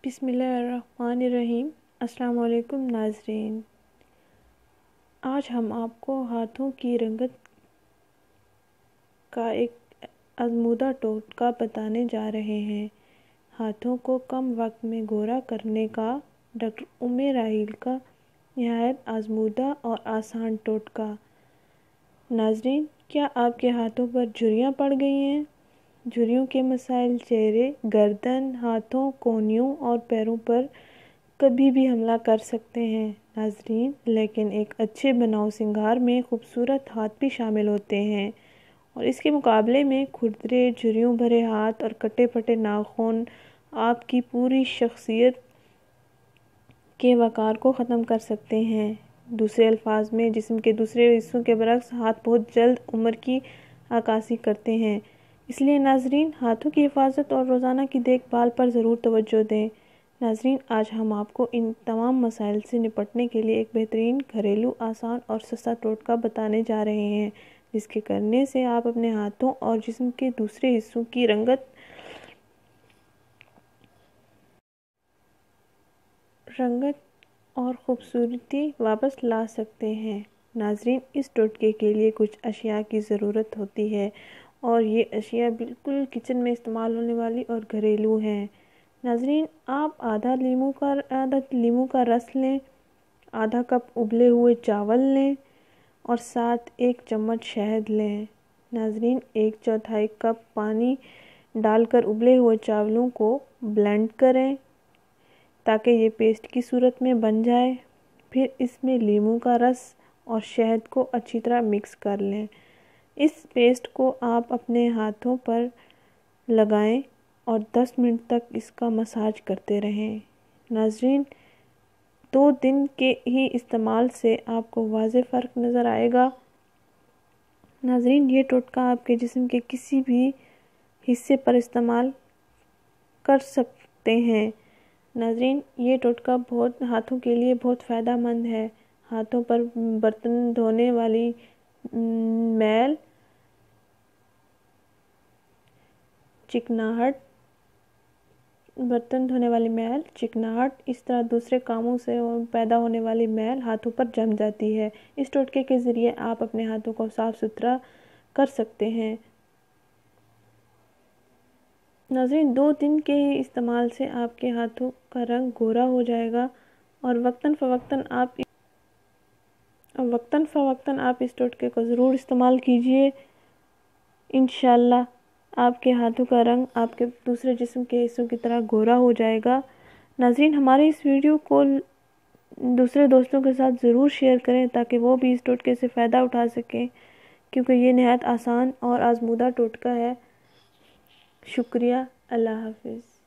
بسم اللہ الرحمن الرحیم۔ السلام علیکم ناظرین، آج ہم آپ کو ہاتھوں کی رنگت کا ایک آزمودہ ٹوٹکا بتانے جا رہے ہیں۔ ہاتھوں کو کم وقت میں گورا کرنے کا ڈاکٹر ام راحیل کا نہایت آزمودہ اور آسان ٹوٹکا۔ ناظرین، کیا آپ کے ہاتھوں پر جھریاں پڑ گئی ہیں؟ جھریوں کے مسائل چہرے، گردن، ہاتھوں، کونیوں اور پیروں پر کبھی بھی حملہ کر سکتے ہیں ناظرین، لیکن ایک اچھے بناؤ سنگار میں خوبصورت ہاتھ بھی شامل ہوتے ہیں، اور اس کے مقابلے میں کھردرے، جھریوں بھرے ہاتھ اور کٹے پھٹے ناخن آپ کی پوری شخصیت کے وقار کو ختم کر سکتے ہیں۔ دوسرے الفاظ میں، جسم کے دوسرے حصوں کے برعکس ہاتھ بہت جلد عمر کی عکاسی کرتے ہیں۔ اس لیے ناظرین، ہاتھوں کی حفاظت اور روزانہ کی دیکھ بھال پر ضرور توجہ دیں۔ ناظرین، آج ہم آپ کو ان تمام مسائل سے نپٹنے کے لیے ایک بہترین گھریلو، آسان اور سستا ٹوٹکا بتانے جا رہے ہیں، جس کے کرنے سے آپ اپنے ہاتھوں اور جسم کے دوسرے حصوں کی رنگت اور خوبصورتی واپس لا سکتے ہیں۔ ناظرین، اس ٹوٹکے کے لیے کچھ اشیاء کی ضرورت ہوتی ہے، اور یہ اشیاء بالکل کچن میں استعمال ہونے والی اور گھریلو ہیں۔ ناظرین، آپ آدھا لیموں کا رس لیں، آدھا کپ ابلے ہوئے چاول لیں اور ساتھ 1 چمچ شہد لیں۔ ناظرین، 1/4 کپ پانی ڈال کر ابلے ہوئے چاولوں کو بلینڈ کریں تاکہ یہ پیسٹ کی صورت میں بن جائے۔ پھر اس میں لیموں کا رس اور شہد کو اچھی طرح مکس کر لیں۔ اس پیسٹ کو آپ اپنے ہاتھوں پر لگائیں اور 10 منٹ تک اس کا مساج کرتے رہیں۔ ناظرین، 2 دن کے ہی استعمال سے آپ کو واضح فرق نظر آئے گا۔ ناظرین، یہ ٹوٹکا آپ کے جسم کے کسی بھی حصے پر استعمال کر سکتے ہیں۔ ناظرین، یہ ٹوٹکا ہاتھوں کے لیے بہت فائدہ مند ہے۔ ہاتھوں پر برتن دھونے والی میل، چکناہٹ، اس طرح دوسرے کاموں سے پیدا ہونے والی میل ہاتھوں پر جم جاتی ہے۔ اس ٹوٹکے کے ذریعے آپ اپنے ہاتھوں کو صاف ستھرا کر سکتے ہیں۔ ناظرین، 2 دن کے ہی استعمال سے آپ کے ہاتھوں کا رنگ گورا ہو جائے گا، اور وقتاً فوقتاً آپ اس ٹوٹکے کو ضرور استعمال کیجئے۔ انشاءاللہ آپ کے ہاتھوں کا رنگ آپ کے دوسرے جسم کے حصوں کی طرح گورا ہو جائے گا۔ ناظرین، ہماری اس ویڈیو کو دوسرے دوستوں کے ساتھ ضرور شیئر کریں تاکہ وہ بھی اس ٹوٹکے سے فائدہ اٹھا سکیں، کیونکہ یہ نہایت آسان اور آزمودہ ٹوٹکا ہے۔ شکریہ، اللہ حافظ۔